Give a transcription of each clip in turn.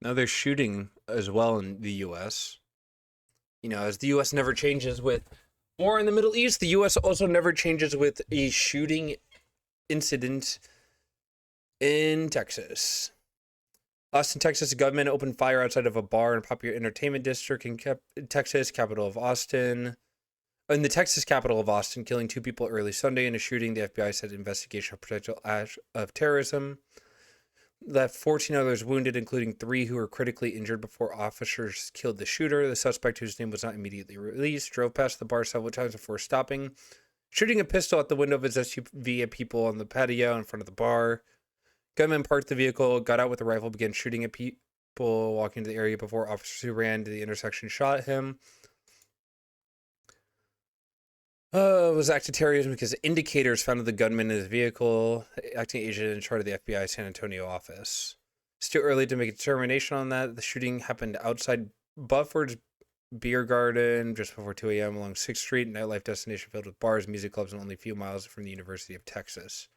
Now they're shooting as well in the U.S. You know, as the U.S. never changes with war in the Middle East, the U.S. also never changes with a shooting incident in Texas. Austin, Texas, the government opened fire outside of a bar and popular entertainment district in Texas, capital of Austin. In the Texas capital of Austin, killing two people early Sunday in a shooting. The FBI said investigation of potential act of terrorism left 14 others wounded, including three who were critically injured before officers killed the shooter. The suspect, whose name was not immediately released, drove past the bar several times before stopping, shooting a pistol at the window of his SUV at people on the patio in front of the bar. Gunman parked the vehicle, got out with a rifle, began shooting at people walking to the area before officers who ran to the intersection shot him. It was active terrorism because indicators found the gunman in his vehicle, acting agent in charge of the FBI San Antonio office. It's too early to make a determination on that. The shooting happened outside Buford's Beer Garden just before 2 a.m. along 6th Street, nightlife destination filled with bars, music clubs, and only a few miles from the University of Texas.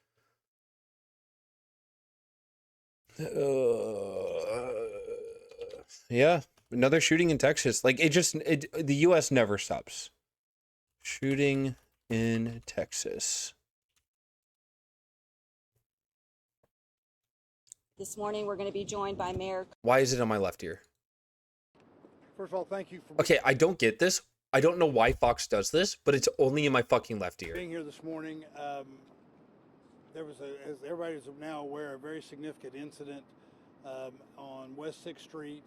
Yeah, another shooting in Texas. Like the U.S. never stops. Shooting in Texas. This morning, we're going to be joined by Mayor. Why is it on my left ear? First of all, thank you for Okay, I don't get this. I don't know why Fox does this, but it's only in my fucking left ear. being here this morning. There was, as everybody is now aware, a very significant incident on West 6th Street.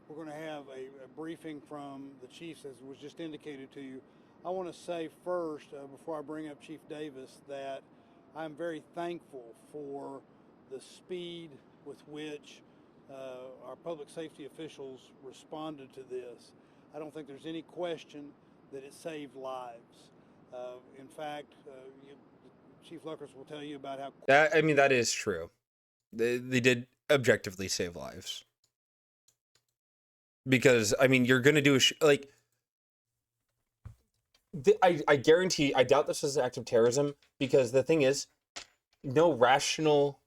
We're going to have a briefing from the chiefs, as was just indicated to you. I want to say first, before I bring up Chief Davis, that I'm very thankful for the speed with which our public safety officials responded to this. I don't think there's any question that it saved lives. In fact, Chief Luckers will tell you about how. That is true. They did objectively save lives. Because you're gonna do I guarantee. I doubt this is an act of terrorism because the thing is, no rational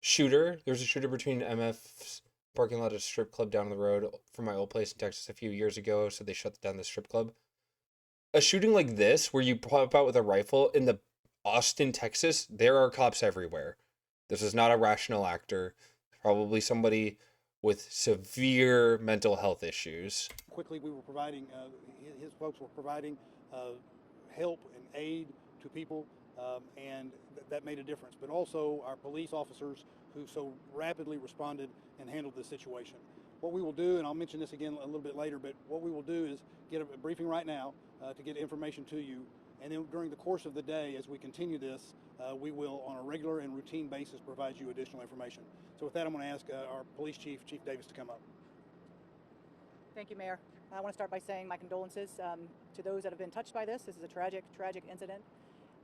shooter. There was a shooter between MF's parking lot at a strip club down the road from my old place in Texas a few years ago, so they shut down the strip club. A shooting like this, where you pop out with a rifle in the Austin, Texas, there are cops everywhere. This is not a rational actor. Probably somebody with severe mental health issues. Quickly, we were providing, his folks were providing help and aid to people, and that made a difference. But also our police officers who so rapidly responded and handled this situation. What we will do, and I'll mention this again a little bit later, but what we will do is get a briefing right now to get information to you. And then during the course of the day, as we continue this, we will, on a regular and routine basis, provide you additional information. So with that, I'm going to ask our police chief, Chief Davis, to come up. Thank you, Mayor. I want to start by saying my condolences to those that have been touched by this. This is a tragic, tragic incident.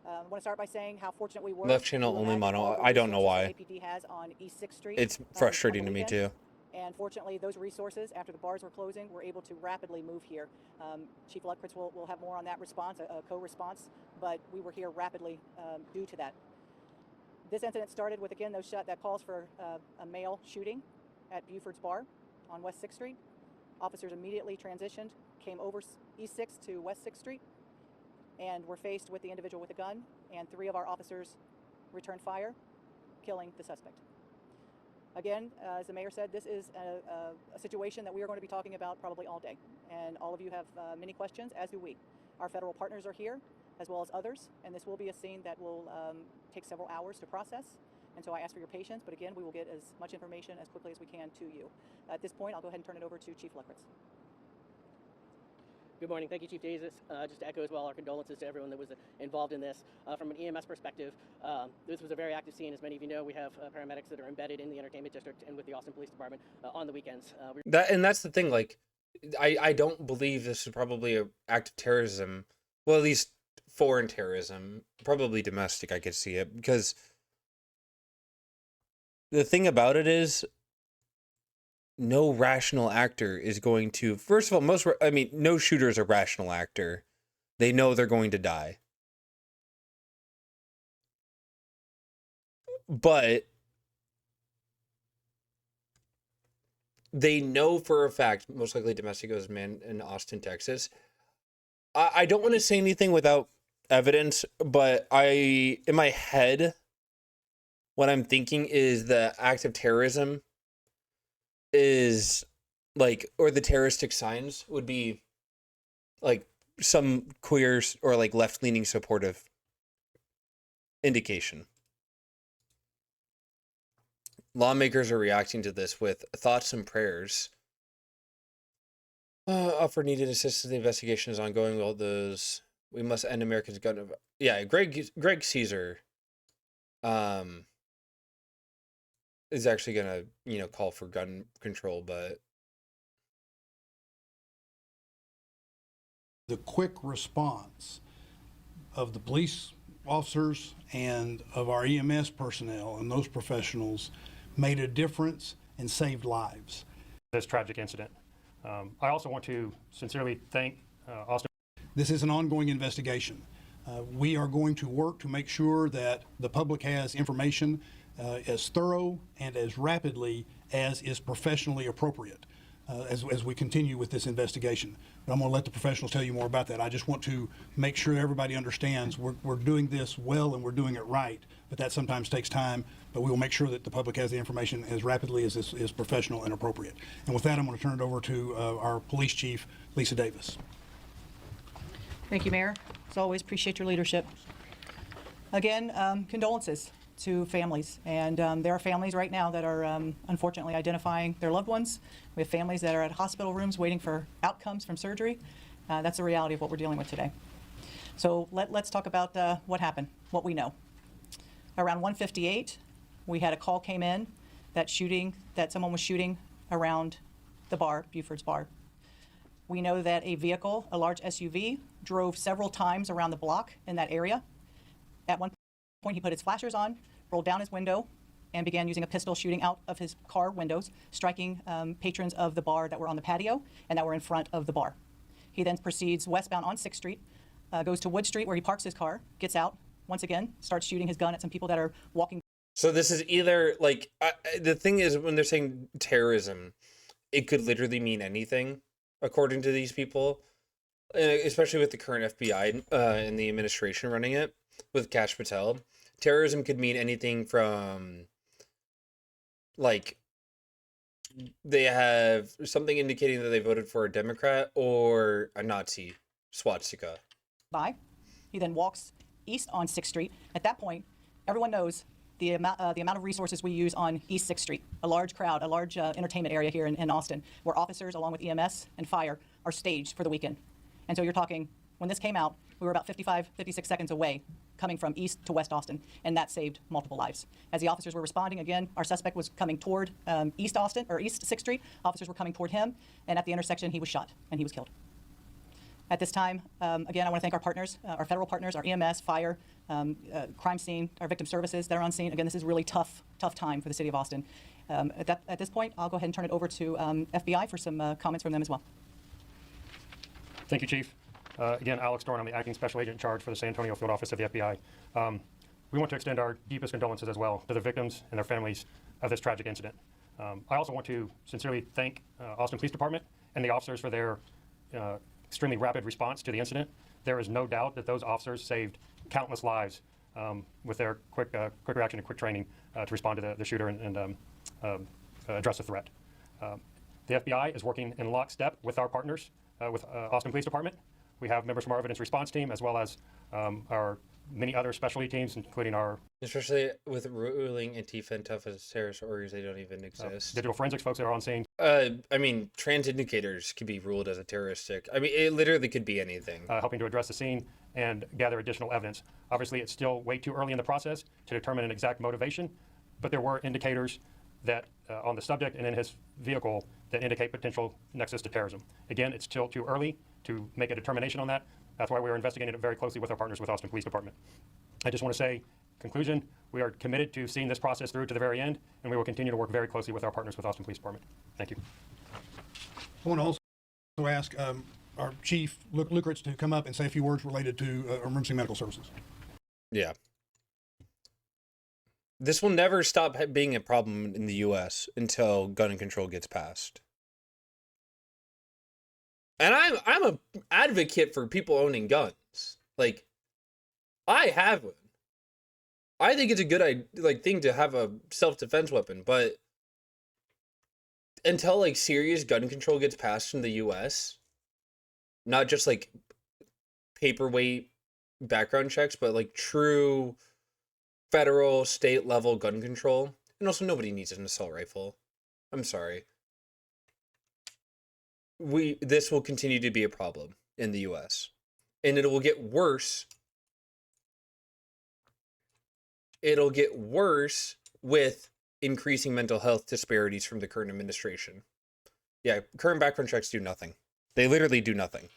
I want to start by saying how fortunate we were. Left channel only mono. I don't know why. APD has on East 6th Street. It's frustrating to me too. And fortunately, those resources, after the bars were closing, were able to rapidly move here. Chief Luckritz will have more on that response, a co-response, but we were here rapidly due to that. This incident started with, again, that calls for a male shooting at Buford's Bar on West 6th Street. Officers immediately transitioned, came over East 6th to West 6th Street, and were faced with the individual with a gun, and 3 of our officers returned fire, killing the suspect. Again, as the mayor said, this is a situation that we are going to be talking about probably all day, and all of you have many questions, as do we. Our federal partners are here, as well as others, and this will be a scene that will take several hours to process. And so I ask for your patience, but again, we will get as much information as quickly as we can to you. At this point, I'll go ahead and turn it over to Chief Luckritz. Good morning. Thank you, Chief Davis. Just to echo as well our condolences to everyone that was involved in this. From an EMS perspective, this was a very active scene. As many of you know, we have paramedics that are embedded in the entertainment district and with the Austin Police Department on the weekends. That's the thing. Like, I don't believe this is probably an act of terrorism. Well, at least foreign terrorism. Probably domestic, I could see it. Because the thing about it is, no rational actor is going to... First of all, no shooter is a rational actor. They know they're going to die. But they know for a fact, most likely domestic was man in Austin, Texas. I don't want to say anything without evidence, but in my head, what I'm thinking is the act of terrorism is like, or the terroristic signs would be like some queer or like left-leaning supportive indication. Lawmakers are reacting to this with thoughts and prayers. Offer needed assistance. The investigation is ongoing. All those we must end America's gun. Yeah, Greg Caesar, is actually gonna call for gun control, but The quick response of the police officers and of our EMS personnel and those professionals made a difference and saved lives. This tragic incident. I also want to sincerely thank Austin. This is an ongoing investigation. We are going to work to make sure that the public has information as thorough and as rapidly as is professionally appropriate as we continue with this investigation. But I'm going to let the professionals tell you more about that. I just want to make sure everybody understands we're doing this well and we're doing it right, but that sometimes takes time, but we will make sure that the public has the information as rapidly as is professional and appropriate. And with that, I'm going to turn it over to our police chief, Lisa Davis. Thank you, Mayor. As always, appreciate your leadership. Again, condolences to families. And there are families right now that are unfortunately identifying their loved ones. We have families that are at hospital rooms waiting for outcomes from surgery. That's the reality of what we're dealing with today. So let's talk about what happened, what we know. Around 1:58, we had a call came in that someone was shooting around the bar, Buford's Bar. We know that a vehicle, a large SUV, drove several times around the block in that area. At one point, he put his flashers on, rolled down his window, and began using a pistol shooting out of his car windows, striking patrons of the bar that were on the patio and that were in front of the bar. He then proceeds westbound on 6th Street, goes to Wood Street where he parks his car, gets out, once again, starts shooting his gun at some people that are walking. So this is either like, the thing is when they're saying terrorism, it could literally mean anything, according to these people, especially with the current FBI and the administration running it with Kash Patel. Terrorism could mean anything from, like, they have something indicating that they voted for a Democrat or a Nazi swastika. By. He then walks east on 6th Street. At that point, everyone knows the amount of resources we use on East 6th Street, a large crowd, a large entertainment area here in Austin, where officers, along with EMS and fire, are staged for the weekend. And so you're talking, when this came out, we were about 56 seconds away coming from east to west Austin, and that saved multiple lives. As the officers were responding, again, our suspect was coming toward East 6th Street. Officers were coming toward him, and at the intersection, he was shot, and he was killed. At this time, again, I want to thank our partners, our federal partners, our EMS, fire, crime scene, our victim services that are on scene. Again, this is a really tough time for the city of Austin. At this point, I'll go ahead and turn it over to FBI for some comments from them as well. Thank you, Chief. Again, Alex Dorn, I'm the acting special agent in charge for the San Antonio field office of the FBI. We want to extend our deepest condolences as well to the victims and their families of this tragic incident. I also want to sincerely thank Austin Police Department and the officers for their extremely rapid response to the incident. There is no doubt that those officers saved countless lives with their quick reaction and quick training to respond to the shooter and address the threat. The FBI is working in lockstep with our partners, with Austin Police Department. We have members from our evidence response team, as well as our many other specialty teams, including our... Especially with ruling Antifa and tough as terrorist orgs, they don't even exist. digital forensics folks that are on scene. I mean, trans indicators could be ruled as a terroristic. I mean, it literally could be anything. Helping to address the scene and gather additional evidence. Obviously, it's still way too early in the process to determine an exact motivation, but there were indicators that on the subject and in his vehicle that indicate potential nexus to terrorism. Again, it's still too early to make a determination on that. That's why we're investigating it very closely with our partners with Austin Police Department. I just want to say, conclusion, we are committed to seeing this process through to the very end, and we will continue to work very closely with our partners with Austin Police Department. Thank you. I want to also ask our chief, Lukritz, to come up and say a few words related to emergency medical services. Yeah. This will never stop being a problem in the US until gun control gets passed. And I'm a advocate for people owning guns. Like, I have one. I think it's a good thing to have a self-defense weapon, but until like serious gun control gets passed in the US, not just like paperweight background checks, but like true federal, state level gun control. And also, nobody needs an assault rifle. I'm sorry. This will continue to be a problem in the US. And it will get worse. It'll get worse with increasing mental health disparities from the current administration. Yeah, current background checks do nothing. They literally do nothing.